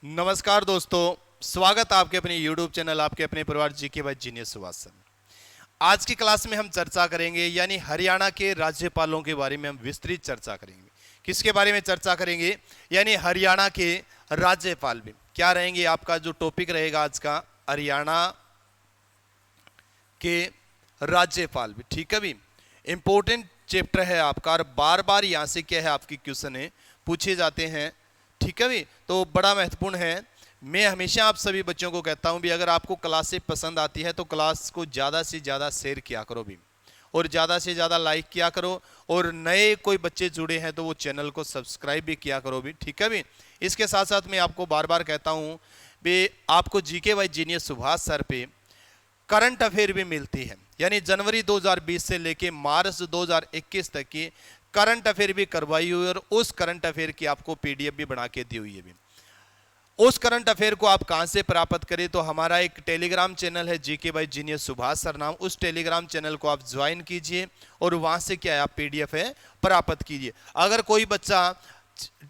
नमस्कार दोस्तों, स्वागत आपके अपने YouTube चैनल आपके अपने परिवार GK by genius Subhash sir. आज की क्लास में हम चर्चा करेंगे यानी हरियाणा के राज्यपालों के बारे में हम विस्तृत चर्चा करेंगे। किसके बारे में चर्चा करेंगे? यानी हरियाणा के राज्यपाल भी क्या रहेंगे। आपका जो टॉपिक रहेगा आज का, हरियाणा के राज्यपाल भी। ठीक है भी, इंपॉर्टेंट चैप्टर है आपका और बार बार यहाँ से क्या है आपकी क्वेश्चन है पूछे जाते हैं। ठीक है भी, तो बड़ा महत्वपूर्ण है। मैं हमेशा आप सभी बच्चों को कहता हूं भी, अगर आपको क्लासें पसंद आती है तो क्लास को ज़्यादा से ज़्यादा शेयर किया करो भी, और ज़्यादा से ज़्यादा लाइक किया करो, और नए कोई बच्चे जुड़े हैं तो वो चैनल को सब्सक्राइब भी किया करो भी। ठीक है भी, इसके साथ साथ मैं आपको बार बार कहता हूँ भी आपको GK by genius Subhash sir पे करंट अफेयर भी मिलती है, यानी जनवरी 2020 से लेके मार्च 2021 तक की करंट अफेयर भी करवाई हुई है, और उस करंट अफेयर की आपको पीडीएफ भी बना के दी हुई है भी। उस करंट अफेयर को आप कहां से प्राप्त करें? तो हमारा एक टेलीग्राम चैनल है GK by genius Subhash sir नाम, उस टेलीग्राम चैनल को आप ज्वाइन कीजिए और वहां से क्या है आप पीडीएफ है प्राप्त कीजिए। अगर कोई बच्चा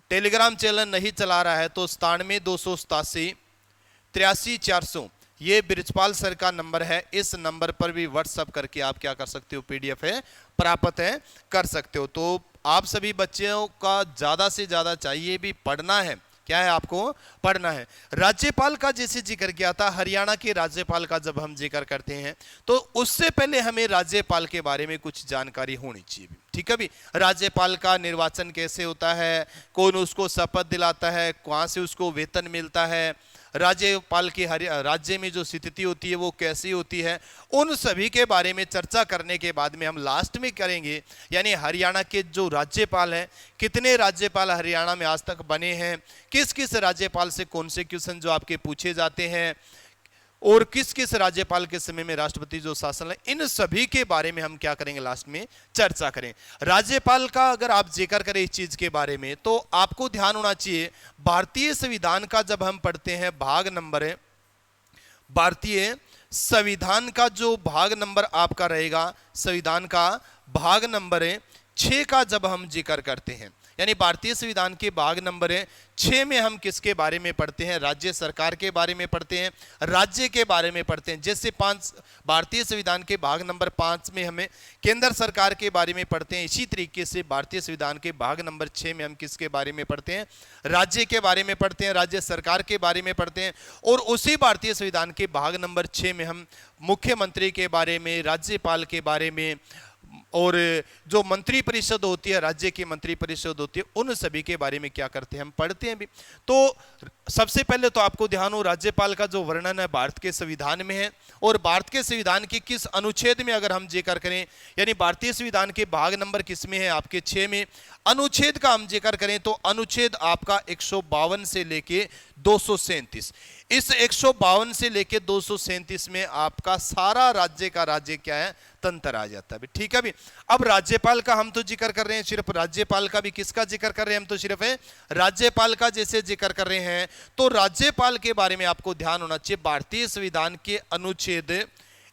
टेलीग्राम चैनल नहीं चला रहा है तो 97-287-83-400 ये ब्रिजपाल सर का नंबर है, इस नंबर पर भी व्हाट्सअप करके आप क्या कर सकते हो, पीडीएफ है प्राप्त है कर सकते हो। तो आप सभी बच्चों का ज्यादा से ज्यादा चाहिए भी पढ़ना है, क्या है आपको पढ़ना है। राज्यपाल का जैसे जिक्र किया था, हरियाणा के राज्यपाल का जब हम जिक्र करते हैं तो उससे पहले हमें राज्यपाल के बारे में कुछ जानकारी होनी चाहिए। ठीक है भी, राज्यपाल का निर्वाचन कैसे होता है, कौन उसको शपथ दिलाता है, कहां से उसको वेतन मिलता है, राज्यपाल की राज्य में जो स्थिति होती है वो कैसी होती है, उन सभी के बारे में चर्चा करने के बाद में हम लास्ट में करेंगे यानी हरियाणा के जो राज्यपाल हैं, कितने राज्यपाल हरियाणा में आज तक बने हैं, किस किस राज्यपाल से कौन से क्वेश्चन जो आपके पूछे जाते हैं, और किस किस राज्यपाल के समय में राष्ट्रपति जो शासन है, इन सभी के बारे में हम क्या करेंगे लास्ट में चर्चा करें। राज्यपाल का अगर आप जिक्र करें इस चीज के बारे में तो आपको ध्यान होना चाहिए, भारतीय संविधान का जब हम पढ़ते हैं भाग नंबर है, भारतीय संविधान का जो भाग नंबर आपका रहेगा, संविधान का भाग नंबर है 6 का जब हम जिक्र करते हैं, यानी भारतीय संविधान के भाग नंबर है 6 में हम किसके बारे में पढ़ते हैं? राज्य सरकार के बारे में पढ़ते हैं, राज्य के बारे में पढ़ते हैं। जैसे 5 भारतीय संविधान के भाग नंबर 5 में हमें केंद्र सरकार के बारे में पढ़ते हैं, इसी तरीके से भारतीय संविधान के भाग नंबर 6 में हम किसके बारे में पढ़ते हैं? राज्य के बारे में पढ़ते हैं, राज्य सरकार के बारे में पढ़ते हैं। और उसी भारतीय संविधान के भाग नंबर 6 में हम मुख्यमंत्री के बारे में, राज्यपाल के बारे में, और जो मंत्री परिषद होती है, राज्य की मंत्री परिषद होती है, उन सभी के बारे में क्या करते हैं हम पढ़ते हैं भी। तो सबसे पहले तो आपको ध्यान हो, राज्यपाल का जो वर्णन है भारत के संविधान में है, और भारत के संविधान के किस अनुच्छेद में अगर हम जिक्र करें, यानी भारतीय संविधान के भाग नंबर किस में है आपके 6 में, अनुच्छेद का हम जिक्र करें तो अनुच्छेद आपका 152 से लेके 237, इस 152 से लेके 237 में आपका सारा राज्य का राज्य क्या है, तंत्र आ जाता है। ठीक है भी, अब राज्यपाल का हम तो जिक्र कर रहे हैं, सिर्फ राज्यपाल का भी किसका जिक्र कर रहे हैं हम तो सिर्फ है राज्यपाल का जैसे जिक्र कर रहे हैं। तो राज्यपाल के बारे में आपको ध्यान होना चाहिए, भारतीय संविधान के अनुच्छेद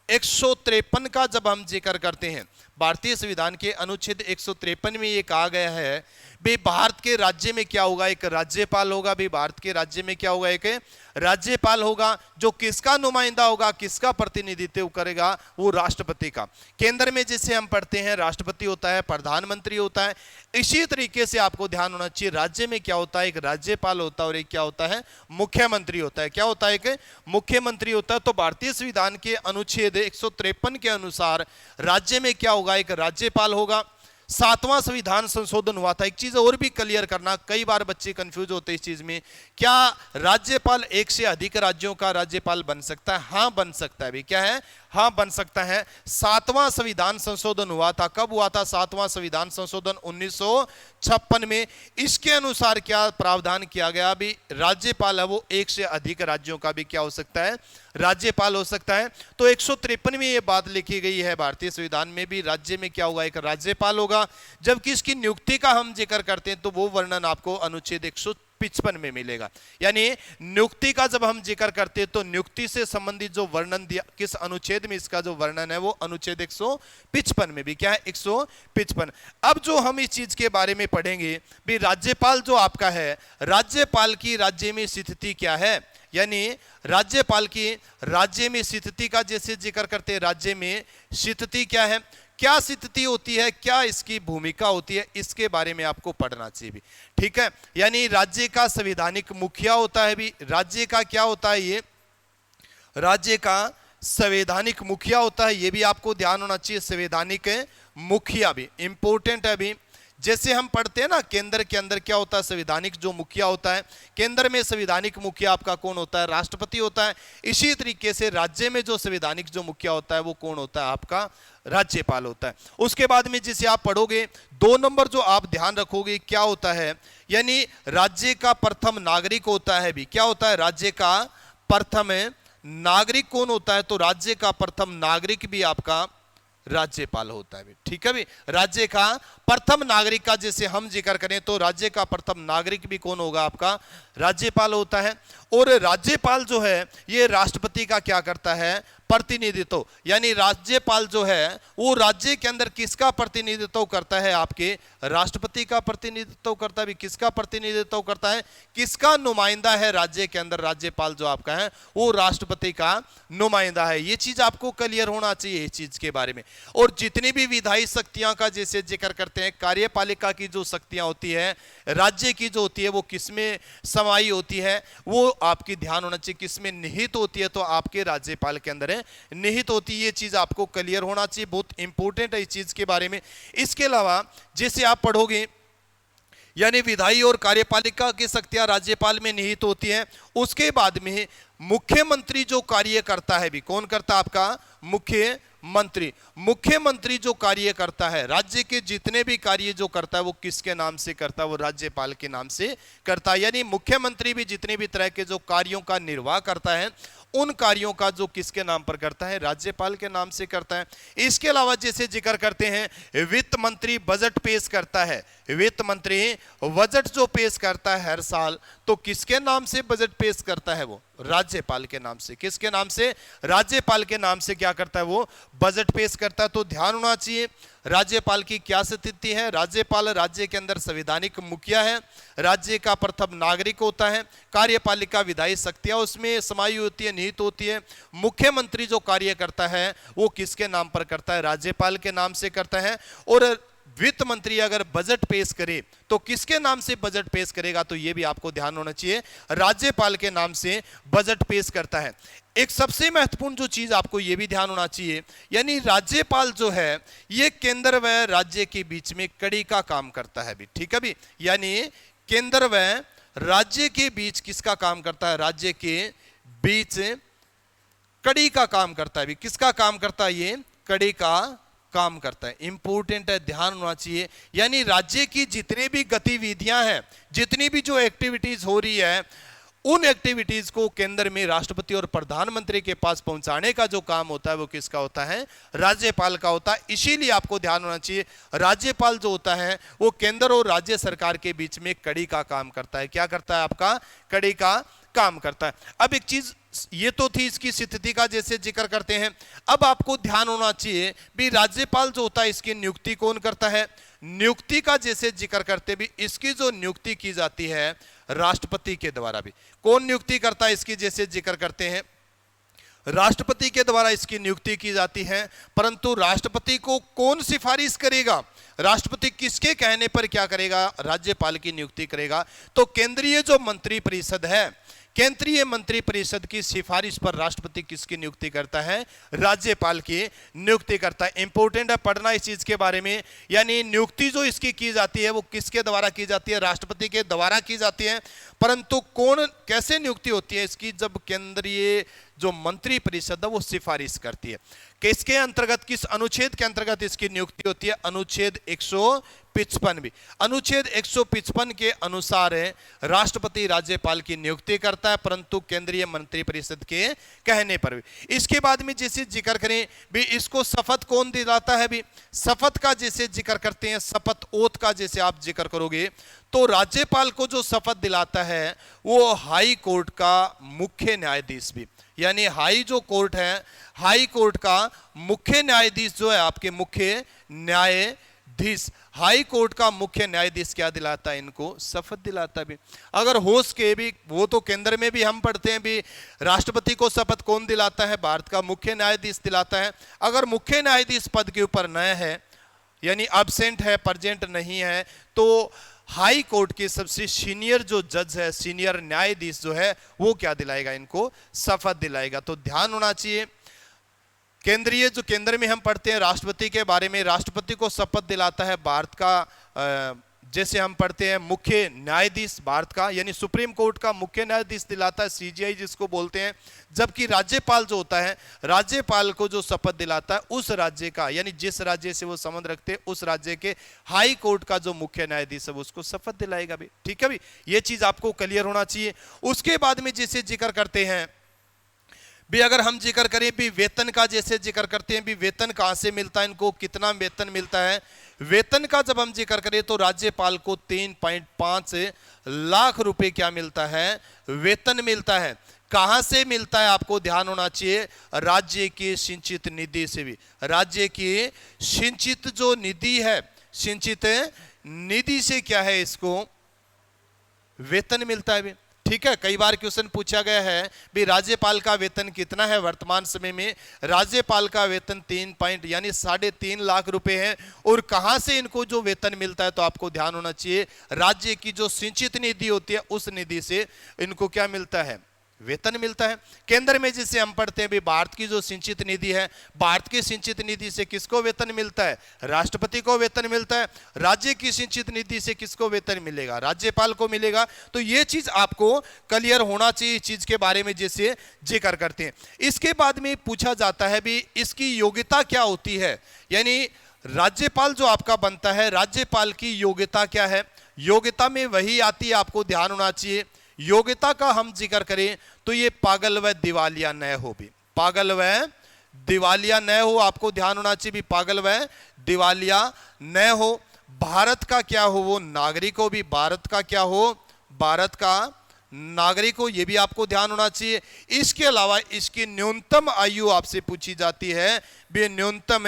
153 का जब हम जिक्र करते हैं, भारतीय संविधान के अनुच्छेद 153 में ये कहा गया है भाई भारत के राज्य में क्या होगा, एक राज्यपाल होगा भी, भारत के राज्य में क्या होगा, एक राज्यपाल होगा जो किसका नुमाइंदा होगा, किसका प्रतिनिधित्व करेगा, वो राष्ट्रपति का। केंद्र में जैसे हम पढ़ते हैं राष्ट्रपति होता है, प्रधानमंत्री होता है, इसी तरीके से आपको ध्यान होना चाहिए राज्य में क्या होता है, एक राज्यपाल होता है और एक क्या होता है, मुख्यमंत्री होता है। क्या होता है, एक मुख्यमंत्री होता है। तो भारतीय संविधान के अनुच्छेद 153 के अनुसार राज्य में क्या होगा, एक राज्यपाल होगा। 7वां संविधान संशोधन हुआ था। एक चीज और भी क्लियर करना, कई बार बच्चे कंफ्यूज होते हैं इस चीज में, क्या राज्यपाल एक से अधिक राज्यों का राज्यपाल बन सकता है? हाँ बन सकता है भी, क्या है, हाँ बन सकता है। 7वां संविधान संशोधन हुआ था, कब हुआ था 7वां संविधान संशोधन? 1956 में। इसके अनुसार क्या प्रावधान किया गया भी, राज्यपाल है वो एक से अधिक राज्यों का भी क्या हो सकता है, राज्यपाल हो सकता है। तो 153 में ये बात लिखी गई है भारतीय संविधान में भी, राज्य में क्या होगा, एक राज्यपाल होगा। जबकि इसकी नियुक्ति का हम जिक्र करते हैं तो वो वर्णन आपको अनुच्छेद 155 में मिलेगा। यानी नियुक्ति का जब हम जिक्र करते हैं तो नियुक्ति से संबंधित जो वर्णन दिया किस अनुच्छेद में, इसका जो वर्णन है वो अनुच्छेद 155 में भी क्या है 155। अब जो हम इस चीज के बारे में पढ़ेंगे भी, राज्यपाल जो आपका है, राज्यपाल की राज्य में स्थिति क्या है, यानी राज्यपाल की राज्य में स्थिति का जैसे जिक्र करते हैं, राज्य में स्थिति क्या है, क्या स्थिति होती है, क्या इसकी भूमिका होती है, इसके बारे में आपको पढ़ना चाहिए भी, ठीक है। यानी राज्य का संवैधानिक मुखिया होता है भी, राज्य का क्या होता है, ये राज्य का संवैधानिक मुखिया होता है, ये भी आपको ध्यान होना चाहिए। संवैधानिक मुखिया भी इंपॉर्टेंट है भी, जैसे हम पढ़ते हैं ना केंद्र के अंदर क्या होता है, संवैधानिक जो मुखिया होता है, केंद्र में संवैधानिक मुखिया आपका कौन होता है, राष्ट्रपति होता है। इसी तरीके से राज्य में जो संवैधानिक जो मुखिया होता है वो कौन होता है, आपका राज्यपाल होता है। उसके बाद में जिसे आप पढ़ोगे 2 नंबर जो आप ध्यान रखोगे क्या होता है, यानी राज्य का प्रथम नागरिक होता है भी, क्या होता है, राज्य का प्रथम नागरिक कौन होता है, तो राज्य का प्रथम नागरिक भी आपका राज्यपाल होता है, ठीक है भी। राज्य का प्रथम नागरिक का जैसे हम जिक्र करें तो राज्य का प्रथम नागरिक भी कौन होगा, आपका राज्यपाल होता है। और राज्यपाल जो है ये राष्ट्रपति का क्या करता है, प्रतिनिधित्व, यानी राज्यपाल जो है वो राज्य के अंदर किसका प्रतिनिधित्व करता है, आपके राष्ट्रपति का प्रतिनिधित्व करता है। किसका प्रतिनिधित्व करता है, किसका नुमाइंदा है राज्य के अंदर, राज्यपाल जो आपका है वो राष्ट्रपति का नुमाइंदा है। ये चीज आपको क्लियर होना चाहिए इस चीज के बारे में। और जितनी भी विधायी शक्तियां का जैसे जिक्र करते हैं, कार्यपालिका की जो शक्तियां होती है राज्य की जो होती है वो किसमें समाई होती है, वो आपकी ध्यान होना चाहिए, किसमें निहित होती है, तो आपके राज्यपाल के अंदर निहित होती है। ये चीज आपको क्लियर होना चाहिए, बहुत इंपॉर्टेंट है इस चीज के बारे में। इसके अलावा जैसे आप पढ़ोगे, यानी विधायी और कार्यपालिका की शक्तियां राज्यपाल में निहित होती हैं। उसके बाद में मुख्यमंत्री जो कार्य करता है भी, कौन करता है, आपका मुख्यमंत्री। मुख्यमंत्री जो कार्य करता है, राज्य के जितने भी कार्य जो करता है वो किसके नाम से करता है, वो राज्यपाल के नाम से करता है। यानी मुख्यमंत्री भी जितने भी तरह के जो कार्यों का निर्वाह करता है उन कार्यों का जो किसके नाम पर करता है, राज्यपाल के नाम से करता है। इसके अलावा जैसे जिक्र करते हैं वित्त मंत्री बजट पेश करता है, वित्त मंत्री बजट जो पेश करता है हर साल, तो किसके नाम से बजट पेश करता है, वो राज्यपाल के नाम से। किसके नाम से, राज्यपाल के नाम से क्या करता है, वो बजट पेश करता है। तो ध्यान होना चाहिए राज्यपाल की क्या स्थिति है, राज्यपाल राज्य के अंदर संवैधानिक मुखिया है, राज्य का प्रथम नागरिक होता है, कार्यपालिका विधायी शक्तियां उसमें समाई होती है, निहित होती है। मुख्यमंत्री जो कार्य करता है वो किसके नाम पर करता है, राज्यपाल के नाम से करता है। और वित्त मंत्री अगर बजट पेश करे तो किसके नाम से बजट पेश करेगा, तो यह भी आपको ध्यान होना चाहिए, राज्यपाल के नाम से बजट पेश करता है। एक सबसे महत्वपूर्ण जो चीज आपको यह भी ध्यान होना चाहिए, यानी राज्यपाल जो है ये केंद्र व राज्य के बीच में कड़ी का काम करता है भी, ठीक है भी। यानी केंद्र व राज्य के बीच किसका काम करता है, राज्य के बीच कड़ी का काम करता है भी। किसका काम करता है, ये कड़ी का काम करता है। इंपॉर्टेंट है, ध्यान होना चाहिए। यानी राज्य की जितनी भी गतिविधियां हैं, जितनी भी जो एक्टिविटीज हो रही है, उन एक्टिविटीज को केंद्र में राष्ट्रपति और प्रधानमंत्री के पास पहुंचाने का जो काम होता है वो किसका होता है, राज्यपाल का होता है। इसीलिए आपको ध्यान होना चाहिए राज्यपाल जो होता है वो केंद्र और राज्य सरकार के बीच में कड़ी का काम करता है। क्या करता है, आपका कड़ी का काम करता है। अब एक चीज ये तो थी इसकी स्थिति का जैसे जिक्र करते हैं, अब आपको ध्यान होना चाहिए भी राज्यपाल जो होता है इसकी नियुक्ति कौन करता है। नियुक्ति का जैसे जिक्र करते भी, इसकी जो नियुक्ति की जाती है राष्ट्रपति के द्वारा भी। कौन नियुक्ति करता है इसकी, जैसे जिक्र करते हैं राष्ट्रपति के द्वारा इसकी नियुक्ति की जाती है। परंतु राष्ट्रपति को कौन सिफारिश करेगा, राष्ट्रपति किसके कहने पर क्या करेगा, राज्यपाल की नियुक्ति करेगा। तो केंद्रीय जो मंत्री परिषद है, केंद्रीय मंत्री परिषद की सिफारिश पर राष्ट्रपति किसकी नियुक्ति करता है, राज्यपाल की नियुक्ति करता है। इंपॉर्टेंट है पढ़ना इस चीज के बारे में। यानी नियुक्ति जो इसकी की जाती है वो किसके द्वारा की जाती है, राष्ट्रपति के द्वारा की जाती है। परंतु कौन कैसे नियुक्ति होती है इसकी, जब केंद्रीय जो मंत्री परिषद है वो सिफारिश करती है। किसके अंतर्गत, किस अनुच्छेद के अंतर्गत इसकी नियुक्ति होती है, अनुच्छेद 155 भी। अनुच्छेद 155 के अनुसार राष्ट्रपति राज्यपाल की नियुक्ति करता है, परंतु केंद्रीय मंत्री परिषद के कहने पर भी। इसके बाद में जैसे जिक्र करें भी, इसको शपथ कौन दिलाता है भी, शपथ का जैसे जिक्र करते हैं, शपथ ओथ का जैसे आप जिक्र करोगे तो राज्यपाल को जो शपथ दिलाता है वो हाई कोर्ट का मुख्य न्यायाधीश भी, यानी हाई जो कोर्ट है, हाई कोर्ट का मुख्य न्यायाधीश जो है आपके मुख्य न्यायाधीश, हाई कोर्ट का मुख्य न्यायाधीश क्या दिलाता है, इनको शपथ दिलाता भी। अगर हो सके भी, वो तो केंद्र में भी हम पढ़ते हैं भी, राष्ट्रपति को शपथ कौन दिलाता है, भारत का मुख्य न्यायाधीश दिलाता है। अगर मुख्य न्यायाधीश पद के ऊपर न है, यानी अब्सेंट है, प्रेजेंट नहीं है, तो हाई कोर्ट के सबसे सीनियर जो जज है, सीनियर न्यायाधीश जो है, वो क्या दिलाएगा, इनको शपथ दिलाएगा। तो ध्यान होना चाहिए, केंद्रीय जो केंद्र में हम पढ़ते हैं राष्ट्रपति के बारे में, राष्ट्रपति को शपथ दिलाता है भारत का, जैसे हम पढ़ते हैं मुख्य न्यायाधीश भारत का, यानी सुप्रीम कोर्ट का मुख्य न्यायाधीश दिलाता है, सीजीआई जिसको बोलते हैं। जबकि राज्यपाल जो होता है, राज्यपाल को जो शपथ दिलाता है उस राज्य का, यानी जिस राज्य से वो संबंध रखते हैं उस राज्य के हाई कोर्ट का जो मुख्य न्यायाधीश है वो उसको शपथ दिलाएगा भी। ठीक है भी, ये चीज आपको क्लियर होना चाहिए। उसके बाद में जैसे जिक्र करते हैं भी, अगर हम जिक्र करें भी वेतन का, जैसे जिक्र करते हैं भी वेतन कहाँ से मिलता है, इनको कितना वेतन मिलता है, वेतन का जब हम जिक्र करें तो राज्यपाल को 3.5 लाख रुपए क्या मिलता है, वेतन मिलता है। कहां से मिलता है, आपको ध्यान होना चाहिए, राज्य की सिंचित निधि से भी। राज्य की सिंचित जो निधि है, सिंचित निधि से क्या है, इसको वेतन मिलता है भी। ठीक है, कई बार क्वेश्चन पूछा गया है भी राज्यपाल का वेतन कितना है वर्तमान समय में, राज्यपाल का वेतन 3.3 लाख रुपए है। और कहां से इनको जो वेतन मिलता है, तो आपको ध्यान होना चाहिए, राज्य की जो सिंचित निधि होती है उस निधि से इनको क्या मिलता है, वेतन मिलता है। केंद्र में जिसे हम पढ़ते हैं भी भारत की जो सिंचित निधि है, भारत की सिंचित निधि से किसको वेतन मिलता है, राष्ट्रपति को वेतन मिलता है। राज्य की सिंचित निधि से किसको वेतन मिलेगा, राज्यपाल को मिलेगा। तो ये चीज आपको क्लियर होना चाहिए, चीज के बारे में जैसे जिक्र करते हैं। इसके बाद में पूछा जाता है भी इसकी योग्यता क्या होती है, यानी राज्यपाल जो आपका बनता है, राज्यपाल की योग्यता क्या है। योग्यता में वही आती है, आपको ध्यान होना चाहिए। योग्यता का हम जिक्र करें तो ये पागल व दिवालिया न हो भी, पागल व दिवालिया न हो, आपको ध्यान होना चाहिए भी पागल व दिवालिया न हो। भारत का क्या हो, वो नागरिक हो भी, भारत का क्या हो, भारत का नागरिक हो, ये भी आपको ध्यान होना चाहिए। इसके अलावा इसकी न्यूनतम आयु आपसे पूछी जाती है भी, न्यूनतम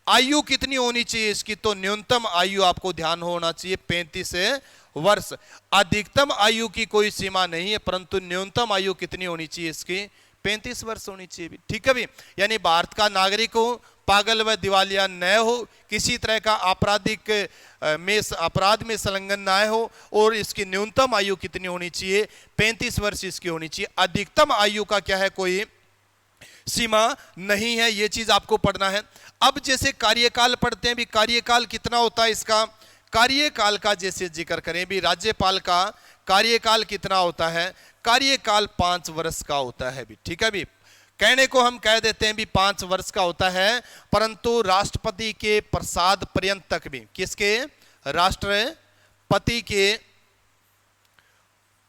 आयु कितनी होनी चाहिए इसकी, तो न्यूनतम आयु आपको ध्यान होना चाहिए 35 वर्ष। अधिकतम आयु की कोई सीमा नहीं है, परंतु न्यूनतम आयु कितनी होनी चाहिए इसकी, 35 वर्ष होनी चाहिए भी। ठीक है भी, यानी भारत का नागरिक हो, पागल व दिवालिया न हो, किसी तरह का आपराधिक अपराध में संलग्न न हो, और इसकी न्यूनतम आयु कितनी होनी चाहिए, 35 वर्ष इसकी होनी चाहिए। अधिकतम आयु का क्या है, कोई सीमा नहीं है, ये चीज आपको पढ़ना है। अब जैसे कार्यकाल पढ़ते हैं भी, कार्यकाल कितना होता है इसका, कार्यकाल का जैसे जिक्र करें भी, राज्यपाल का कार्यकाल कितना होता है, कार्यकाल 5 वर्ष का होता है भी। ठीक है भी, कहने को हम कह देते हैं भी 5 वर्ष का होता है, परंतु राष्ट्रपति के प्रसाद पर्यंत तक भी, किसके, राष्ट्रपति के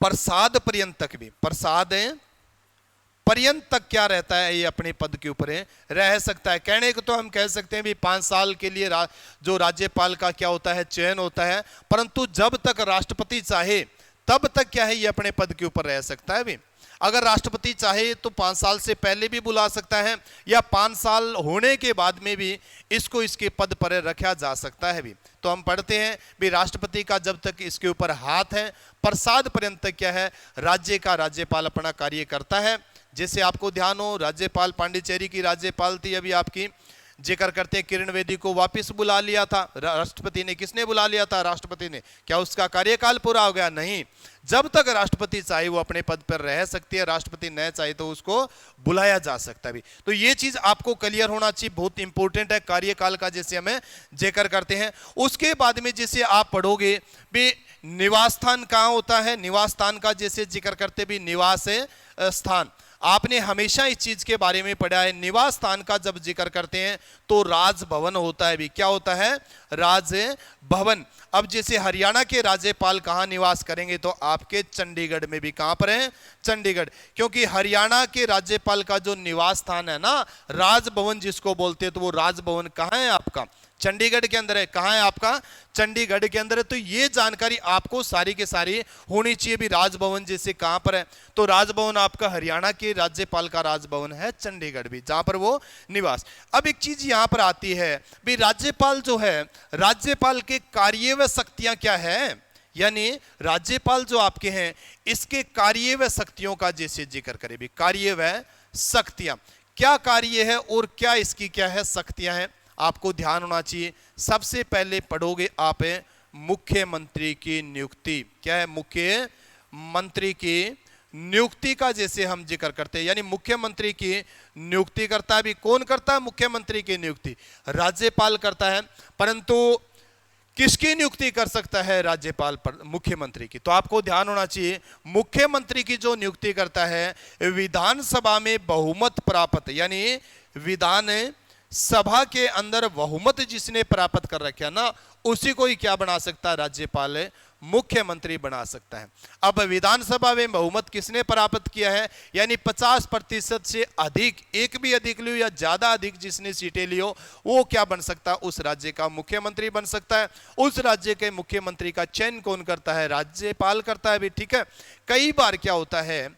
प्रसाद पर्यंत तक भी, प्रसाद पर्यंत तक क्या रहता है, ये अपने पद के ऊपर रह सकता है। कहने को तो हम कह सकते हैं भी 5 साल के लिए जो राज्यपाल का क्या होता है, चयन होता है, परंतु जब तक राष्ट्रपति चाहे तब तक क्या है, ये अपने पद के ऊपर रह सकता है भी। अगर राष्ट्रपति चाहे तो 5 साल से पहले भी बुला सकता है, या 5 साल होने के बाद में भी इसको इसके पद पर रखा जा सकता है भी। तो हम पढ़ते हैं भी राष्ट्रपति का जब तक इसके ऊपर हाथ है, प्रसाद पर्यंत तक क्या है, राज्य का राज्यपाल अपना कार्य करता है। जैसे आपको ध्यान हो, राज्यपाल पांडिचेरी की राज्यपाल थी अभी आपकी, जिक्र करते हैं किरण बेदी को वापस बुला लिया था राष्ट्रपति ने। किसने बुला लिया था, राष्ट्रपति ने। क्या उसका कार्यकाल पूरा हो गया, नहीं। जब तक राष्ट्रपति चाहे वो अपने पद पर रह सकती है, राष्ट्रपति न चाहे तो उसको बुलाया जा सकता है भी। तो ये चीज आपको क्लियर होना चाहिए, बहुत इंपॉर्टेंट है कार्यकाल का, जैसे हमें जिक्र करते हैं। उसके बाद में जैसे आप पढ़ोगे भी निवास स्थान कहाँ होता है, निवास स्थान का जैसे जिक्र करते भी, निवास स्थान आपने हमेशा इस चीज के बारे में पढ़ा है। निवास स्थान का जब जिक्र करते हैं तो राजभवन होता है भी। क्या होता है, राजभवन। अब जैसे हरियाणा के राज्यपाल कहाँ निवास करेंगे, तो आपके चंडीगढ़ में भी। कहाँ पर है, चंडीगढ़। क्योंकि हरियाणा के राज्यपाल का जो निवास स्थान है ना, राजभवन जिसको बोलते हैं, तो वो राजभवन कहाँ है आपका, चंडीगढ़ के अंदर है। कहां है आपका? चंडीगढ़ के अंदर है। तो ये जानकारी आपको सारी के सारी होनी चाहिए भी। राजभवन जैसे कहां पर है? तो राजभवन आपका हरियाणा के राज्यपाल का राजभवन है चंडीगढ़ भी, जहां पर वो निवास। अब एक चीज यहां पर आती है भी, राज्यपाल जो है, राज्यपाल के कार्य व शक्तियां क्या है? यानी राज्यपाल जो आपके हैं, इसके कार्य व शक्तियों का जैसे जिक्र करें भी। कार्य व शक्तियां, क्या कार्य है और क्या इसकी क्या है शक्तियां हैं, आपको ध्यान होना चाहिए। सबसे पहले पढ़ोगे आप मुख्यमंत्री की नियुक्ति। क्या है? मुख्यमंत्री की नियुक्ति का जैसे हम जिक्र करते हैं, यानी मुख्यमंत्री की नियुक्ति करता है भी कौन करता है? मुख्यमंत्री की नियुक्ति राज्यपाल करता है। परंतु किसकी नियुक्ति कर सकता है राज्यपाल? पर मुख्यमंत्री की। तो आपको ध्यान होना चाहिए, मुख्यमंत्री की जो नियुक्ति करता है विधानसभा में बहुमत प्राप्त, यानी विधान सभा के अंदर बहुमत जिसने प्राप्त कर रखा ना, उसी को ही क्या बना सकता है? राज्यपाल मुख्यमंत्री बना सकता है। अब विधानसभा में बहुमत किसने प्राप्त किया है? यानी 50% से अधिक, एक भी अधिक लियो या ज्यादा अधिक जिसने सीटें लियो, वो क्या बन सकता है? उस राज्य का मुख्यमंत्री बन सकता है। उस राज्य के मुख्यमंत्री का चयन कौन करता है? राज्यपाल करता है भी। ठीक है। कई बार क्या होता है,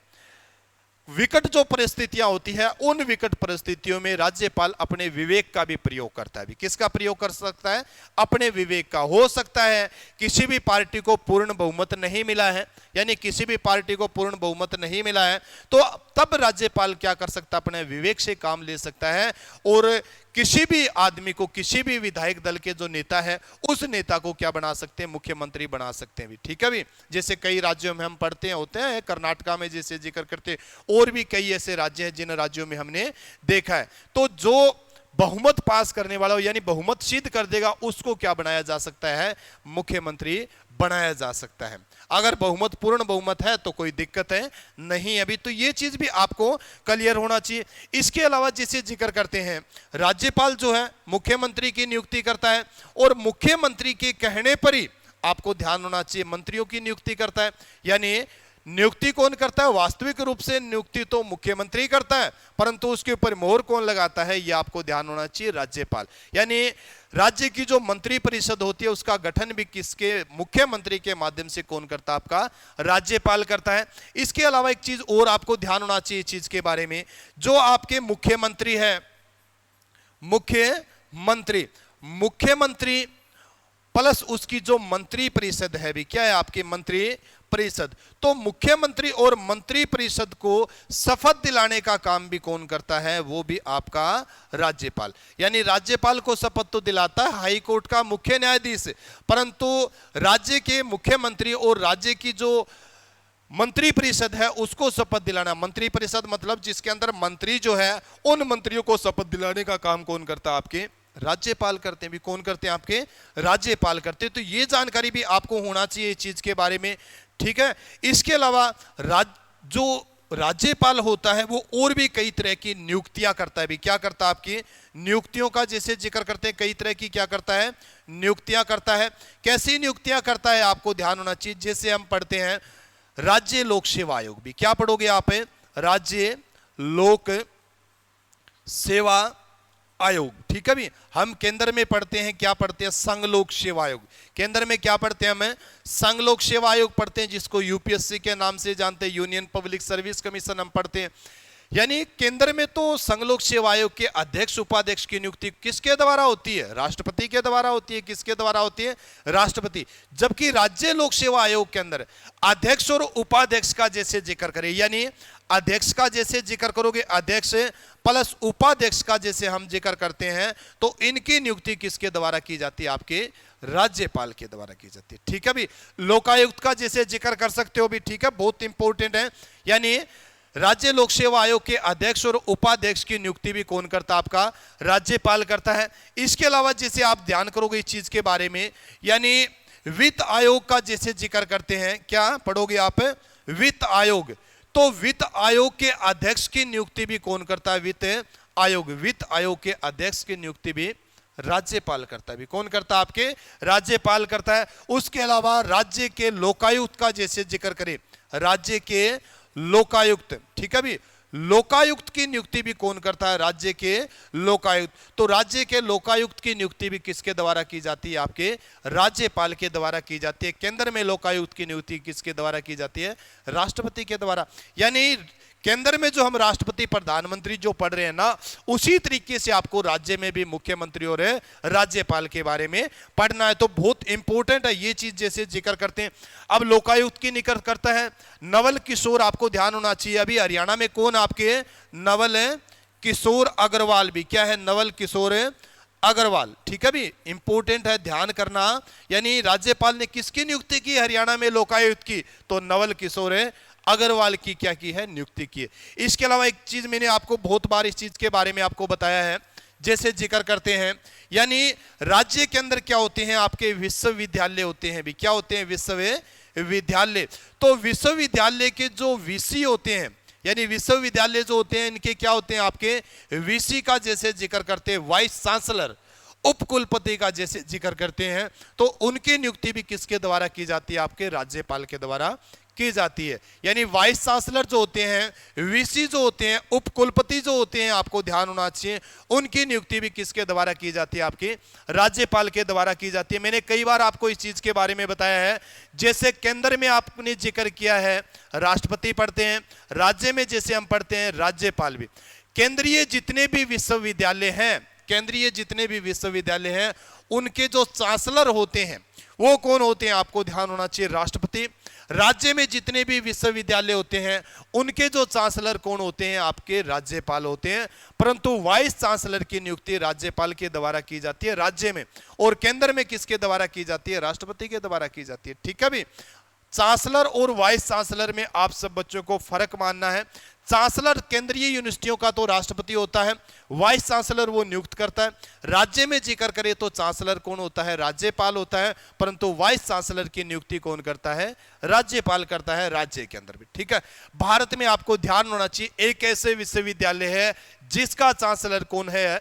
विकट जो परिस्थितियां होती है, उन विकट परिस्थितियों में राज्यपाल अपने विवेक का भी प्रयोग करता है। किसका प्रयोग कर सकता है? अपने विवेक का। हो सकता है किसी भी पार्टी को पूर्ण बहुमत नहीं मिला है, यानी किसी भी पार्टी को पूर्ण बहुमत नहीं मिला है, तो तब राज्यपाल क्या कर सकता है? अपने विवेक से काम ले सकता है और किसी भी आदमी को, किसी भी विधायक दल के जो नेता है, उस नेता को क्या बना सकते हैं? मुख्यमंत्री बना सकते हैं भी। ठीक है भी। जैसे कई राज्यों में हम पढ़ते हैं, होते हैं, कर्नाटका में जैसे जिक्र करते, और भी कई ऐसे राज्य हैं जिन राज्यों में हमने देखा है। तो जो बहुमत पास करने वाला हो, यानी बहुमत सिद्ध कर देगा, उसको क्या बनाया जा सकता है? मुख्यमंत्री बनाया जा सकता है। अगर बहुमत, पूर्ण बहुमत है तो कोई दिक्कत है नहीं। अभी तो ये चीज भी आपको क्लियर होना चाहिए। इसके अलावा जैसे जिक्र करते हैं, राज्यपाल जो है मुख्यमंत्री की नियुक्ति करता है, और मुख्यमंत्री के कहने पर ही आपको ध्यान होना चाहिए मंत्रियों की नियुक्ति करता है। यानी नियुक्ति कौन करता है? वास्तविक रूप से नियुक्ति तो मुख्यमंत्री करता है, परंतु उसके ऊपर मोहर कौन लगाता है? ये आपको ध्यान होना चाहिए, राज्यपाल। यानी राज्य की जो मंत्री परिषद होती है, उसका गठन भी किसके? मुख्यमंत्री के माध्यम से कौन करता है? आपका राज्यपाल करता है। इसके अलावा एक चीज और आपको ध्यान होना चाहिए चीज के बारे में, जो आपके मुख्यमंत्री है, मुख्यमंत्री प्लस उसकी जो मंत्री परिषद है भी, क्या है? आपकी मंत्री परिषद। तो मुख्यमंत्री और मंत्री परिषद को शपथ दिलाने का काम भी कौन करता है? वो भी आपका राज्यपाल। यानी राज्यपाल को शपथ तो दिलाता है हाई कोर्ट का मुख्य न्यायाधीश, परंतु राज्य के मुख्यमंत्री और राज्य की जो मंत्री परिषद है, उसको शपथ दिलाना। मंत्री परिषद मतलब जिसके अंदर मंत्री जो है, उन मंत्रियों को शपथ दिलाने का काम कौन करता है? आपके राज्यपाल करते हैं भी। कौन करते हैं? आपके राज्यपाल करते हैं। तो ये जानकारी भी आपको होना चाहिए इस चीज के बारे में। ठीक है। इसके अलावा जो राज्यपाल होता है, वो और भी कई तरह की नियुक्तियां करता है भी। क्या करता है? आपकी नियुक्तियों का जैसे जिक्र करते हैं, कई तरह की क्या करता है? नियुक्तियां करता है। कैसी नियुक्तियां करता है? आपको ध्यान होना चाहिए। जैसे हम पढ़ते हैं राज्य लोक सेवा आयोग भी। क्या पढ़ोगे आप? राज्य लोक सेवा आयोग। ठीक है भी। हम केंद्र में पढ़ते हैं, क्या पढ़ते हैं? संघ लोक सेवा आयोग। केंद्र में क्या पढ़ते हैं? हम संघ लोक सेवा आयोग पढ़ते हैं, जिसको यूपीएससी के नाम से जानते हैं, यूनियन पब्लिक सर्विस कमीशन हम पढ़ते हैं। यानी केंद्र में तो संघ लोक सेवा आयोग के अध्यक्ष उपाध्यक्ष की नियुक्ति किसके द्वारा होती है? राष्ट्रपति के द्वारा होती है। किसके द्वारा होती है? राष्ट्रपति। जबकि राज्य लोक सेवा आयोग के अंदर अध्यक्ष और उपाध्यक्ष का जैसे जिक्र करें, यानी अध्यक्ष का जैसे जिक्र करोगे, अध्यक्ष प्लस उपाध्यक्ष का जैसे हम जिक्र करते हैं, तो इनकी नियुक्ति किसके द्वारा की जाती है? आपके राज्यपाल के द्वारा की जाती है। ठीक है भी। लोकायुक्त का जैसे जिक्र कर सकते हो भी। ठीक है, बहुत इंपॉर्टेंट है। यानी राज्य लोक सेवा आयोग के अध्यक्ष और उपाध्यक्ष की नियुक्ति भी कौन करता है? आपका राज्यपाल करता है। इसके अलावा जैसे आप ध्यान करोगे इस चीज के बारे में, यानी वित्त आयोग का जैसे जिक्र करते हैं, क्या पढ़ोगे आप? वित्त आयोग। तो वित्त आयोग के अध्यक्ष की नियुक्ति भी कौन करता है? वित्त आयोग। वित्त आयोग के अध्यक्ष की नियुक्ति भी राज्यपाल करता है भी। कौन करता है? आपके राज्यपाल करता है। उसके अलावा राज्य के लोकायुक्त का जैसे जिक्र करें, राज्य के लोकायुक्त। ठीक है भी। लोकायुक्त की नियुक्ति भी कौन करता है? राज्य के लोकायुक्त। तो राज्य के लोकायुक्त की नियुक्ति भी किसके द्वारा की जाती है? आपके राज्यपाल के द्वारा की जाती है। केंद्र में लोकायुक्त की नियुक्ति किसके द्वारा की जाती है? राष्ट्रपति के द्वारा। यानी केंद्र में जो हम राष्ट्रपति प्रधानमंत्री जो पढ़ रहे हैं ना, उसी तरीके से आपको राज्य में भी मुख्यमंत्री और राज्यपाल के बारे में पढ़ना है। तो बहुत इंपॉर्टेंट है ये चीज, जैसे जिक्र करते हैं। अब लोकायुक्त की निकट करता है नवल किशोर, आपको ध्यान होना चाहिए। अभी हरियाणा में कौन आपके? नवल किशोर अग्रवाल भी क्या है? नवल किशोर अग्रवाल। ठीक है भी, इंपॉर्टेंट है, ध्यान करना। यानी राज्यपाल ने किसकी नियुक्ति की हरियाणा में? लोकायुक्त की। तो नवल किशोर अग्रवाल की क्या की है? नियुक्ति की है। इसके अलावा एक चीज मैंने आपको बहुत बार इस चीज के बारे में आपको बताया है, जैसे जिक्र करते हैं, यानी राज्य के अंदर क्या होते हैं? आपके विश्वविद्यालय होते हैं भी। क्या होते हैं? विश्वविद्यालय। तो विश्वविद्यालय के जो वीसी होते हैं, यानी विश्वविद्यालय जो होते हैं, इनके क्या होते हैं? आपके वीसी का जैसे जिक्र करते हैं वाइस चांसलर, उपकुलपति का जैसे जिक्र करते हैं, तो उनकी नियुक्ति भी किसके द्वारा की जाती है? आपके राज्यपाल के द्वारा की जाती है। यानी वाइस चांसलर जो होते हैं, वीसी जो होते हैं, उपकुलपति जो होते हैं, आपको ध्यान होना चाहिए, उनकी नियुक्ति भी किसके द्वारा की जाती है? आपके राज्यपाल के द्वारा की जाती है। मैंने कई बार आपको इस चीज के बारे में बताया है। जैसे केंद्र में आपने जिक्र किया है राष्ट्रपति पढ़ते हैं, राज्य में जैसे हम पढ़ते हैं राज्यपाल भी। केंद्रीय जितने भी विश्वविद्यालय हैं, केंद्रीय जितने भी विश्वविद्यालय हैं, उनके जो चांसलर होते हैं वो कौन होते हैं? आपको ध्यान होना चाहिए, राष्ट्रपति। राज्य में जितने भी विश्वविद्यालय होते हैं, उनके जो चांसलर कौन होते हैं? आपके राज्यपाल होते हैं। परंतु वाइस चांसलर की नियुक्ति राज्यपाल के द्वारा की जाती है राज्य में, और केंद्र में किसके द्वारा की जाती है? राष्ट्रपति के द्वारा की जाती है। ठीक है भी, चांसलर और वाइस चांसलर में आप सब बच्चों को फर्क मानना है। चांसलर केंद्रीय यूनिवर्सिटियों का तो राष्ट्रपति होता है, वाइस चांसलर वो नियुक्त करता है। राज्य में जिक्र करें तो चांसलर कौन होता है? राज्यपाल होता है। परंतु वाइस चांसलर की नियुक्ति कौन करता है? राज्यपाल करता है राज्य के अंदर भी। ठीक है, भारत में आपको ध्यान होना चाहिए, एक ऐसे विश्वविद्यालय है जिसका चांसलर कौन है?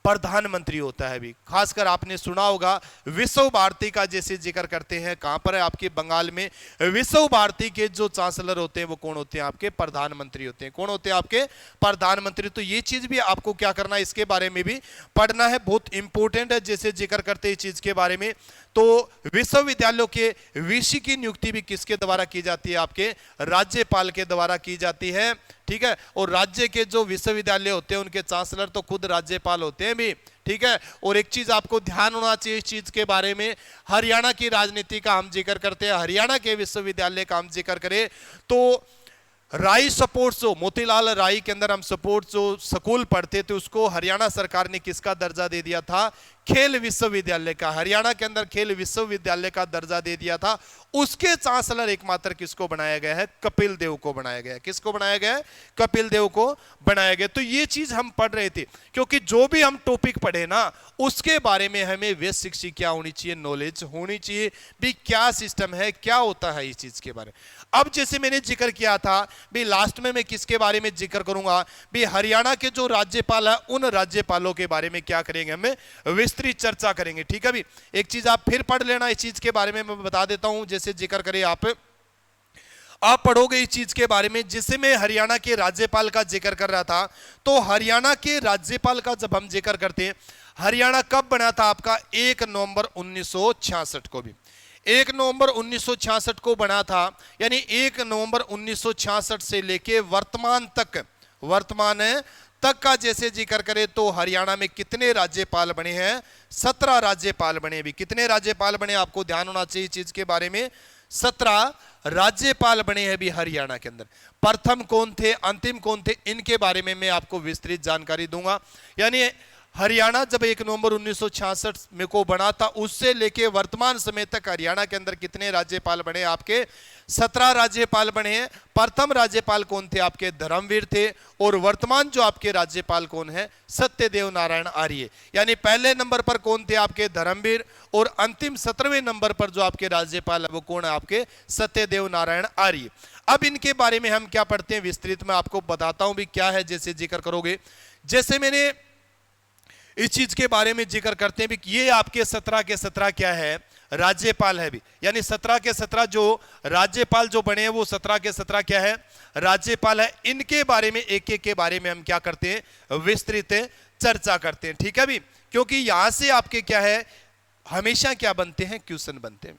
प्रधानमंत्री होता है भी। खासकर आपने सुना होगा विश्व भारती का जैसे जिक्र करते हैं, कहां पर है? आपके बंगाल में। विश्व भारती के जो चांसलर होते हैं वो कौन होते हैं? आपके प्रधानमंत्री होते हैं। कौन होते हैं? आपके प्रधानमंत्री। तो ये चीज भी आपको क्या करना है? इसके बारे में भी पढ़ना है, बहुत इंपॉर्टेंट है। जैसे जिक्र करते हैं इस चीज के बारे में, तो विश्वविद्यालयों के वीसी की नियुक्ति भी किसके द्वारा की जाती है? आपके राज्यपाल के द्वारा की जाती है। ठीक है, और राज्य के जो विश्वविद्यालय होते हैं उनके चांसलर तो खुद राज्यपाल होते हैं भी। ठीक है, और एक चीज आपको ध्यान होना चाहिए इस चीज के बारे में, हरियाणा की राजनीति का हम जिक्र करते हैं, हरियाणा के विश्वविद्यालय का हम जिक्र करें तो राई सपोर्ट्स, जो मोतीलाल राई के अंदर हम सपोर्ट्स जो स्कूल पढ़ते थे, उसको हरियाणा सरकार ने किसका दर्जा दे दिया था? खेल विश्वविद्यालय का। हरियाणा के अंदर खेल विश्वविद्यालय का दर्जा दे दिया था। उसके चांसलर एकमात्र किसको बनाया गया है? कपिल देव को बनाया गया है। किसको बनाया गया है? कपिल देव को बनाया गया। तो ये चीज हम पढ़ रहे थे, क्योंकि जो भी हम टॉपिक पढ़े ना, उसके बारे में हमें बेसिक सी क्या होनी चाहिए? नॉलेज होनी चाहिए भी, क्या सिस्टम है, क्या होता है इस चीज के बारे में। अब जैसे मैंने जिक्र किया था भी, लास्ट में मैं किसके बारे में जिक्र करूंगा भी? हरियाणा के जो राज्यपाल है, उन राज्यपालों के बारे में क्या करेंगे? हमें विस्तृत चर्चा करेंगे। ठीक है भी, एक चीज आप फिर पढ़ लेना इस चीज के बारे में, मैं बता देता हूं। जैसे जिक्र करें आप पढ़ोगे इस चीज के बारे में, जिससे मैं हरियाणा के राज्यपाल का जिक्र कर रहा था, तो हरियाणा के राज्यपाल का जब हम जिक्र करते हैं, हरियाणा कब बना था? आपका 1 नवंबर 1966 को भी 1 नवंबर 1966 को बना था। यानी 1 नवंबर 1966 से लेके वर्तमान तक का जैसे जिक्र करें तो हरियाणा में कितने राज्यपाल बने हैं? 17 राज्यपाल बने भी। कितने राज्यपाल बने? आपको ध्यान होना चाहिए चीज के बारे में, 17 राज्यपाल बने हैं भी हरियाणा के अंदर। प्रथम कौन थे, अंतिम कौन थे, इनके बारे में मैं आपको विस्तृत जानकारी दूंगा। यानी हरियाणा जब 1 नवंबर 1966 में को बना था, उससे लेके वर्तमान समय तक हरियाणा के अंदर कितने राज्यपाल बने? आपके 17 राज्यपाल बने हैं। प्रथम राज्यपाल कौन थे? आपके धर्मवीर थे। और वर्तमान जो आपके राज्यपाल कौन है? सत्यदेव नारायण आर्य। यानी पहले नंबर पर कौन थे? आपके धर्मवीर। और अंतिम 17वें नंबर पर जो आपके राज्यपाल है वो कौन है? आपके सत्यदेव नारायण आर्य। अब इनके बारे में हम क्या पढ़ते हैं विस्तृत में आपको बताता हूं भी क्या है, जैसे जिक्र करोगे। जैसे मैंने इस चीज के बारे में जिक्र करते हैं भी, ये आपके 17 के 17 क्या है? राज्यपाल है भी, यानी 17 के 17 जो राज्यपाल जो बने हैं वो 17 के 17 क्या है, राज्यपाल है। इनके बारे में एक एक के बारे में हम क्या करते हैं, विस्तृत चर्चा करते हैं, ठीक है भी, क्योंकि यहां से आपके क्या है, हमेशा क्या बनते हैं, क्वेश्चन बनते हैं।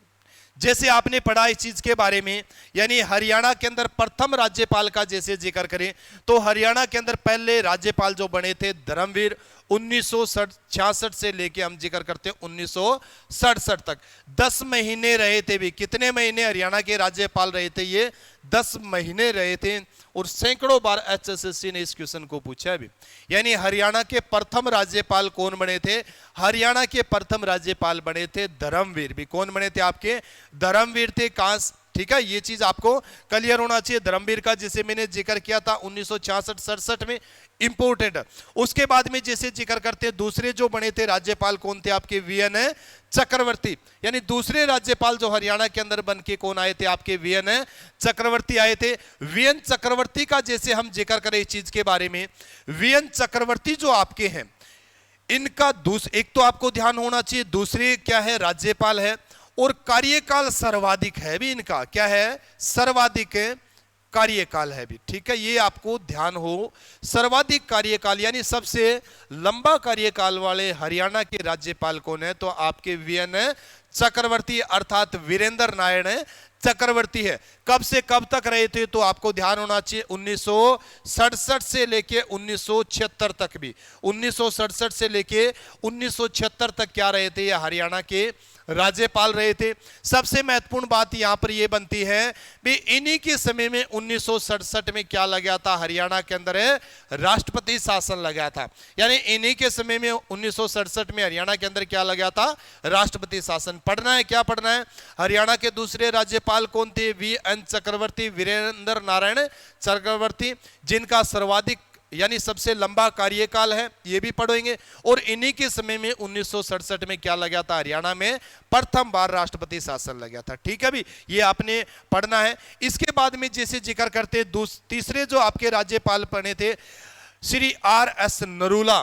जैसे आपने पढ़ा इस चीज के बारे में, यानी हरियाणा के अंदर प्रथम राज्यपाल का जैसे जिक्र करें तो हरियाणा के अंदर पहले राज्यपाल जो बने थे धर्मवीर 1966 से लेके हम जिक्र करते हैं 1967 तक 10 महीने रहे थे भी। कितने महीने हरियाणा के राज्यपाल रहे थे, ये 10 महीने रहे थे। और सैकड़ों बार एचएसएससी ने इस क्वेश्चन को पूछा है भी, यानी हरियाणा के प्रथम राज्यपाल कौन बने थे, हरियाणा के प्रथम राज्यपाल बने थे धर्मवीर भी। कौन बने थे आपके, धर्मवीर थे। कहां, ठीक है, ये चीज आपको क्लियर होना चाहिए। धर्मवीर का जैसे मैंने जिक्र किया था 1966-67 में, इंपोर्टेंट। उसके बाद में जैसे जिक्र करते हैं दूसरे जो बने थे राज्यपाल कौन थे आपके, वीएन चक्रवर्ती, यानी दूसरे राज्यपाल जो हरियाणा के अंदर बन के कौन आए थे आपके, वीएन चक्रवर्ती आए थे। वीएन चक्रवर्ती का जैसे हम जिक्र करें इस चीज के बारे में, वीएन चक्रवर्ती जो आपके हैं इनका एक तो आपको ध्यान होना चाहिए, दूसरे क्या है, राज्यपाल है और कार्यकाल सर्वाधिक है भी इनका, क्या है, सर्वाधिक कार्यकाल है भी, ठीक है, ये आपको ध्यान हो। सर्वाधिक कार्यकाल यानी सबसे लंबा कार्यकाल वाले हरियाणा के राज्यपाल कौन है, तो आपके वीएन चक्रवर्ती अर्थात वीरेंद्र नारायण चक्रवर्ती है। कब से कब तक रहे थे, तो आपको ध्यान होना चाहिए 1967 से लेके 1976 तक भी, 1967 से लेके 1976 तक क्या रहे थे, ये हरियाणा के राज्यपाल रहे थे। सबसे महत्वपूर्ण बात यहां पर यह बनती है भी इन्हीं के समय में 1967 में क्या लगा था, हरियाणा के अंदर राष्ट्रपति शासन लगा था। यानी इन्हीं के समय में 1967 में हरियाणा के अंदर क्या लगा था, राष्ट्रपति शासन। पढ़ना है, क्या पढ़ना है, हरियाणा के दूसरे राज्यपाल कौन थे, वीएन चक्रवर्ती, वीरेंद्र नारायण चक्रवर्ती, जिनका सर्वाधिक यानी सबसे लंबा कार्यकाल है, ये भी पढ़ेंगे। और इन्हीं के समय में 1967 में क्या लगा था, हरियाणा में प्रथम बार राष्ट्रपति शासन लगा था, ठीक है भी, ये आपने पढ़ना है। इसके बाद में जैसे जिक्र करते तीसरे जो आपके राज्यपाल बने थे श्री आर.एस. नरूला,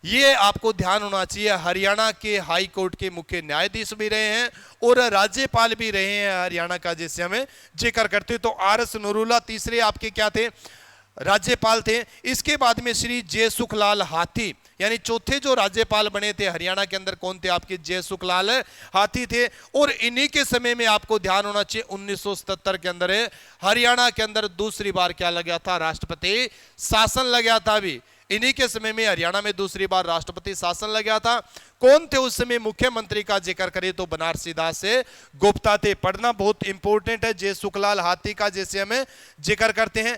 ये आपको ध्यान होना चाहिए, हरियाणा के हाई कोर्ट के मुख्य न्यायाधीश भी रहे हैं और राज्यपाल भी रहे हैं हरियाणा का, जैसे हमें जिक्र करते तो आर.एस. नरूला तीसरे आपके क्या थे, राज्यपाल थे। इसके बाद में श्री जय सुखलाल हाथी, यानी चौथे जो राज्यपाल बने थे हरियाणा के अंदर कौन थे आपके, जय सुखलाल हाथी थे। और इन्हीं के समय में आपको ध्यान होना चाहिए 1977 के अंदर हरियाणा के अंदर दूसरी बार क्या लगा था, राष्ट्रपति शासन लगा था भी। इन्हीं के समय में हरियाणा में दूसरी बार राष्ट्रपति शासन लगा था। कौन थे उस समय, मुख्यमंत्री का जिक्र करें तो बनारसी दास गुप्ता थे। पढ़ना बहुत इंपॉर्टेंट है। जय सुखलाल हाथी का जैसे हमें जिक्र करते हैं।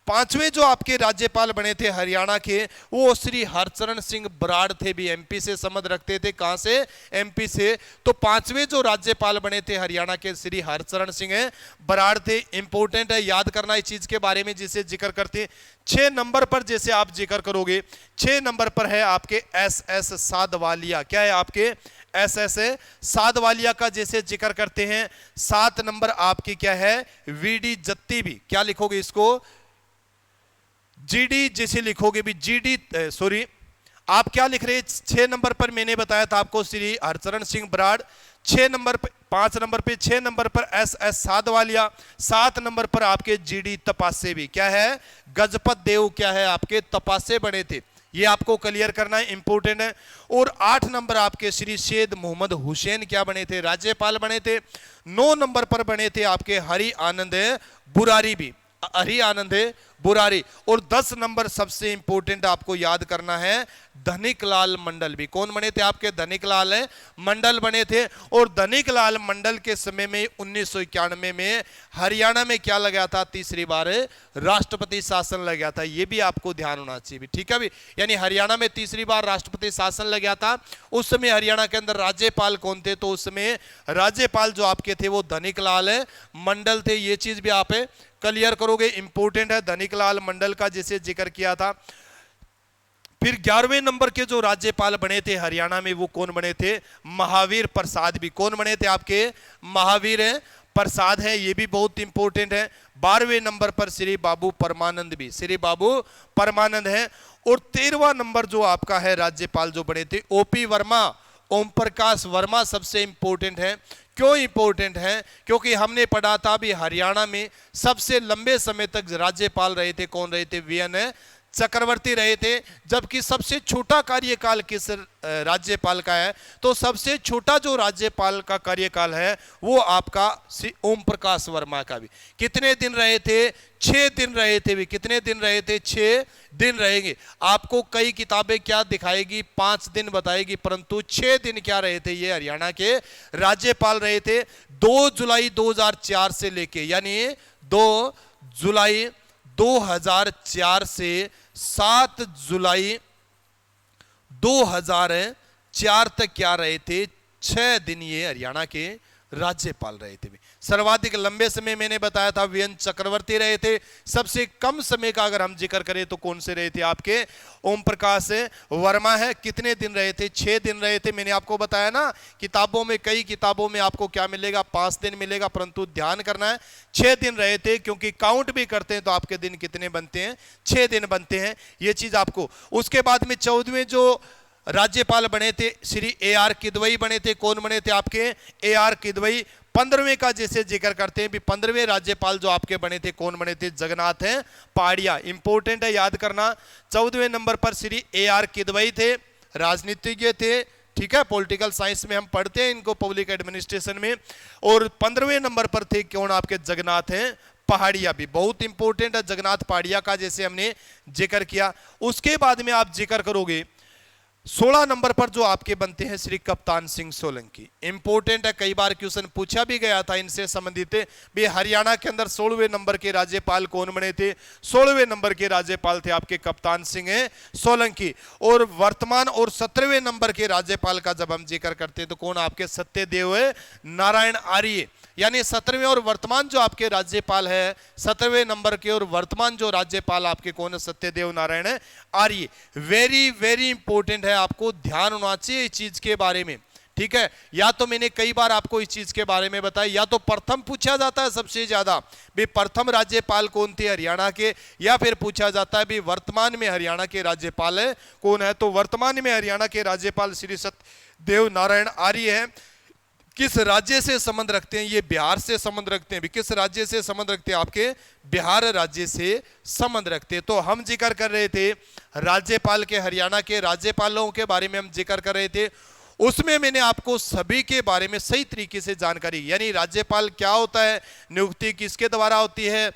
पांचवें जो आपके राज्यपाल बने थे हरियाणा के, वो श्री हरचरण सिंह बराड़ थे भी, एमपी से संबंध रखते थे। कहां से, एमपी से। तो पांचवें जो राज्यपाल बने थे हरियाणा के श्री हरचरण सिंह बराड़ थे। इंपॉर्टेंट है, याद करना इस चीज के बारे में जिसे जिक्र करते हैं। 6 नंबर पर जैसे आप जिक्र करोगे, 6 नंबर पर है आपके एस.एस. साधवालिया। क्या है आपके, एस.एस. साधवालिया का जैसे जिक्र करते हैं। 7 नंबर आपकी क्या है, वी.डी. जत्ती भी। क्या लिखोगे इसको, जीडी जैसे लिखोगे भी, जीडी सॉरी आप क्या लिख रहे हैं। 6 नंबर पर मैंने बताया था आपको श्री हरचरण सिंह बराड़, 6 नंबर पे 5 नंबर पे 6 नंबर पर एस.एस. साधवालिया, 7 नंबर पर आपके जीडी तपासे भी। क्या है, गजपत देव क्या है आपके तपासे बने थे। ये आपको क्लियर करना है, इंपॉर्टेंट है। और 8 नंबर आपके श्री सैयद मोहम्मद हुसैन क्या बने थे, राज्यपाल बने थे। 9 नंबर पर बने थे आपके हरि आनंद बुरारी भी, हरि आनंद बुरारी। और 10 नंबर सबसे इंपॉर्टेंट आपको याद करना है, धनिकलाल मंडल भी। कौन बने थे आपके, धनिकलाल मंडल बने थे। और धनिकलाल मंडल के समय में 1991 में हरियाणा में क्या लगा था, तीसरी बार राष्ट्रपति शासन लगा था। ये भी आपको ध्यान होना चाहिए भी, ठीक है भी। यानी हरियाणा में तीसरी बार राष्ट्रपति शासन लगा था। उस समय हरियाणा के अंदर राज्यपाल कौन थे, तो उस समय राज्यपाल जो आपके थे वो धनिकलाल मंडल थे। ये चीज भी आप क्लियर करोगे, इंपॉर्टेंट है। धनिकलाल मंडल का जैसे जिक्र किया था। फिर 11वें नंबर के जो राज्यपाल बने थे हरियाणा में वो कौन बने थे, महावीर प्रसाद भी। कौन बने थे आपके, महावीर प्रसाद है, ये भी बहुत इंपॉर्टेंट है। 12वें नंबर पर श्री बाबू परमानंद भी, श्री बाबू परमानंद है। और 13वां नंबर जो आपका है राज्यपाल जो बने थे ओपी वर्मा। ओम प्रकाश वर्मा सबसे इंपॉर्टेंट है। क्यों इंपॉर्टेंट है? क्योंकि हमने पढ़ा था भी हरियाणा में सबसे लंबे समय तक राज्यपाल रहे थे, कौन रहे थे? वीएन चक्रवर्ती रहे थे। जबकि सबसे छोटा कार्यकाल किस राज्यपाल का है? तो सबसे छोटा जो राज्यपाल का कार्यकाल है वो आपका श्री ओम प्रकाश वर्मा का भी। कितने दिन रहे थे? 6 दिन रहे थे भी। कितने दिन रहे थे? 6 दिन रहेंगे। आपको कई किताबें क्या दिखाएगी? 5 दिन बताएगी, परंतु 6 दिन क्या रहे थे? ये हरियाणा के राज्यपाल रहे थे 2 जुलाई 2004 से लेके, यानी 2 जुलाई 2004 से 7 जुलाई 2004 तक क्या रहे थे? 6 दिन ये हरियाणा के राज्यपाल रहे थे। सर्वाधिक लंबे समय मैंने बताया था वीएन चक्रवर्ती रहे थे। सबसे कम समय का अगर हम जिक्र करें तो कौन से रहे थे? आपके ओम प्रकाश वर्मा है। कितने दिन रहे थे? 6 दिन रहे थे। मैंने आपको बताया ना, किताबों में, कई किताबों में आपको क्या मिलेगा? 5 दिन मिलेगा, परंतु ध्यान करना है 6 दिन रहे थे, क्योंकि काउंट भी करते हैं तो आपके दिन कितने बनते हैं? 6 दिन बनते हैं। ये चीज आपको। उसके बाद में 14वें जो राज्यपाल बने थे श्री AR किदवई बने थे। कौन बने थे? आपके AR किदवई। 15वें का जैसे जिक्र करते हैं भी, 15वें राज्यपाल जो आपके बने थे, कौन बने थे? जगन्नाथ पहाड़िया। इंपॉर्टेंट है, याद करना। 14वें नंबर पर श्री AR किदवई थे, राजनीतिज्ञ थे। ठीक है, पॉलिटिकल साइंस में हम पढ़ते हैं इनको, पब्लिक एडमिनिस्ट्रेशन में। और 15वें नंबर पर थे कौन? आपके जगन्नाथ पहाड़िया भी। बहुत इंपॉर्टेंट है जगन्नाथ पहाड़िया का, जैसे हमने जिक्र किया। उसके बाद में आप जिक्र करोगे 16 नंबर पर जो आपके बनते हैं श्री कप्तान सिंह सोलंकी। इंपॉर्टेंट है, कई बार क्वेश्चन पूछा भी गया था इनसे संबंधित भी। हरियाणा के अंदर 16वें नंबर के राज्यपाल कौन बने थे? 16वें नंबर के राज्यपाल थे आपके कप्तान सिंह सोलंकी। और वर्तमान और 17वें नंबर के राज्यपाल का जब हम जिक्र करते हैं तो कौन? आपके सत्यदेव नारायण आर्य। यानी 17वें और वर्तमान जो आपके राज्यपाल है, 17वें नंबर के और वर्तमान जो राज्यपाल आपके कौन है? Satyadev Narayan Arya. Very very important है, आपको ध्यान होना चाहिए इस चीज के बारे में। ठीक है, या तो मैंने कई बार आपको इस चीज के बारे में बताया, या तो प्रथम पूछा जाता है सबसे ज्यादा भी प्रथम राज्यपाल कौन थे हरियाणा के, या फिर पूछा जाता है भी वर्तमान में हरियाणा के राज्यपाल है कौन है। तो वर्तमान में हरियाणा के राज्यपाल श्री सत्यदेव नारायण आर्य है। किस राज्य से संबंध रखते हैं? ये बिहार से संबंध रखते हैं। किस राज्य से संबंध रखते हैं? आपके बिहार राज्य से संबंध रखते हैं। तो हम जिक्र कर रहे थे राज्यपाल के, हरियाणा के राज्यपालों के बारे में हम जिक्र कर रहे थे। उसमें मैंने आपको सभी के बारे में सही तरीके से जानकारी, यानी राज्यपाल क्या होता है, नियुक्ति किसके द्वारा होती है,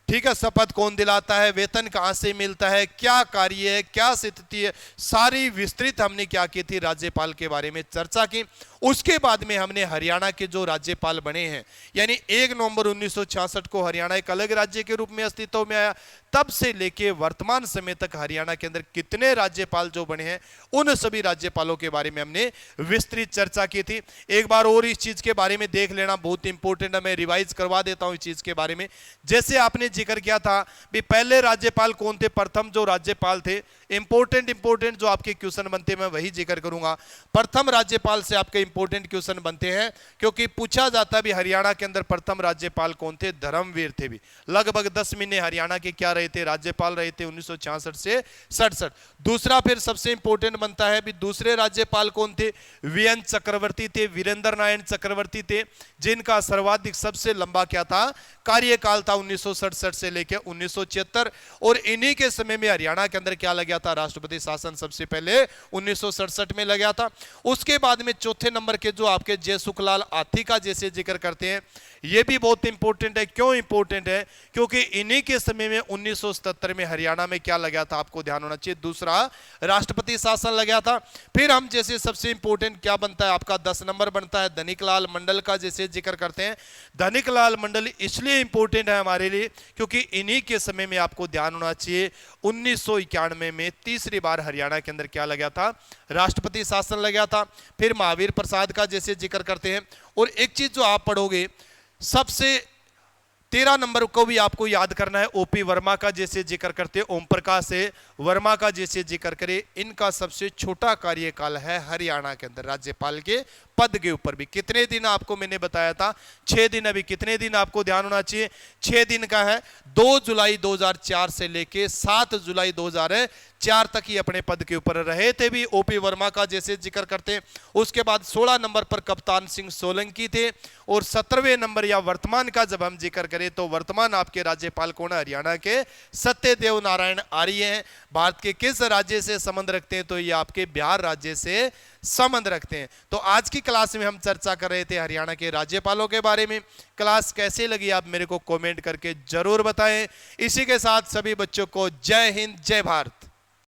ठीक है, शपथ कौन दिलाता है, वेतन कहां से मिलता है, क्या कार्य है, क्या स्थिति है, सारी विस्तृत हमने क्या की थी? राज्यपाल के बारे में चर्चा की। उसके बाद में हमने हरियाणा के जो राज्यपाल बने हैं, यानी 1 नवंबर 1966 को हरियाणा एक अलग राज्य के रूप में अस्तित्व में आया, तब से लेके वर्तमान समय तक हरियाणा के अंदर कितने राज्यपाल जो बने हैं, उन सभी राज्यपालों के बारे में हमने विस्तृत चर्चा की थी। एक बार और इस चीज के बारे में देख लेना, बहुत इंपॉर्टेंट है, मैं रिवाइज करवा देता हूं इस चीज के बारे में। जैसे आपने जिक्र किया था भी पहले राज्यपाल कौन थे, प्रथम जो राज्यपाल थे, इंपॉर्टेंट जो आपके क्वेश्चन बनते हैं मैं वही जिक्र करूंगा। प्रथम राज्यपाल से आपके इंपॉर्टेंट क्वेश्चन बनते हैं, क्योंकि पूछा जाता है भी हरियाणा के अंदर प्रथम राज्यपाल कौन थे? धर्मवीर थे भी। लगभग 10 महीने हरियाणा के क्या रहे थे? राज्यपाल रहे थे 1966 से 67। दूसरा फिर सबसे इंपॉर्टेंट बनता है भी दूसरे राज्यपाल कौन थे? वीएन चक्रवर्ती थे, वीरेंद्र नारायण चक्रवर्ती थे, जिनका सर्वाधिक सबसे लंबा क्या था? कार्यकाल था 1967 से लेकर 1976। और इन्हीं के समय में हरियाणा के अंदर क्या लगा था? राष्ट्रपति शासन सबसे पहले 1967 में लगा था। उसके बाद में चौथे नंबर के जो आपके जय सुखलाल आथी का जैसे जिक्र करते हैं, यह भी बहुत इंपॉर्टेंट है। क्यों इंपॉर्टेंट है? क्योंकि इन्हीं के समय में 1977 में हरियाणा में क्या लगा था? आपको ध्यान होना चाहिए, दूसरा राष्ट्रपति शासन लगा था। फिर हम जैसे सबसे इंपॉर्टेंट क्या बनता है आपका? 10 नंबर बनता है धनिकलाल मंडल का जैसे जिक्र करते हैं। धनिकलाल मंडल इसलिए इंपॉर्टेंट है हमारे लिए क्योंकि इन्हीं के समय में आपको ध्यान होना चाहिए 1991 में तीसरी बार हरियाणा के अंदर क्या लगा था? राष्ट्रपति शासन लगा था। फिर महावीर प्रसाद का जैसे जिक्र करते हैं। और एक चीज जो आप पढ़ोगे, सबसे 13 नंबर को भी आपको याद करना है, ओपी वर्मा का जैसे जिक्र करते हैं, ओम प्रकाश वर्मा का जैसे जिक्र करें, इनका सबसे छोटा कार्यकाल है हरियाणा के अंदर राज्यपाल के पद के ऊपर भी। कितने दिन आपको मैंने बताया था, 6 दिन। अभी कितने दिन आपको ध्यान होना चाहिए, 6 दिन का है। 2 जुलाई 2004 से लेके 7 जुलाई 2004 तक ही अपने पद के ऊपर रहे थे भी। ओपी वर्मा का जैसे जिक्र करते, उसके बाद 16 नंबर पर कप्तान सिंह सोलंकी थे, और 17वें नंबर या वर्तमान का जब हम जिक्र करें तो वर्तमान आपके राज्यपाल कौन है, हरियाणा के सत्यदेव नारायण आर्य हैं। भारत के किस राज्य से संबंध रखते हैं, तो ये आपके बिहार राज्य से संबंध रखते हैं। तो आज की क्लास में हम चर्चा कर रहे थे हरियाणा के राज्यपालों के बारे में। क्लास कैसे लगी आप मेरे को कमेंट करके जरूर बताएं। इसी के साथ सभी बच्चों को जय हिंद, जय भारत।